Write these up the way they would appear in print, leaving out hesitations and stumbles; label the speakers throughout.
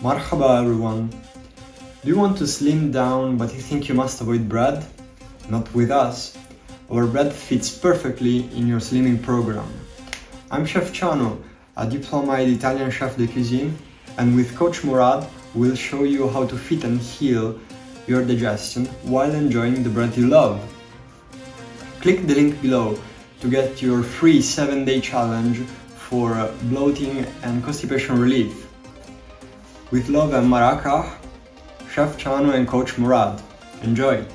Speaker 1: Marhaba everyone! Do you want to slim down but you think you must avoid bread? Not with us. Our bread fits perfectly in your slimming program. I'm Chef Ciano, a diplomaed Italian chef de cuisine, and with Coach Murad, we'll show you how to fit and heal your digestion while enjoying the bread you love. Click the link below to get your free 7-day challenge for bloating and constipation relief. With love and Barakah, Chef Ciano and Coach Murad. Enjoy!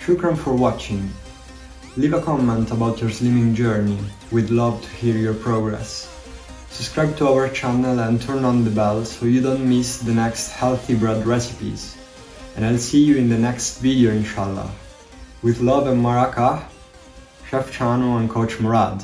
Speaker 1: Shukran for watching. Leave a comment about your slimming journey, we'd love to hear your progress. Subscribe to our channel and turn on the bell so you don't miss the next healthy bread recipes. And I'll see you in the next video inshallah. With love and Barakah, Chef Ciano and Coach Murad.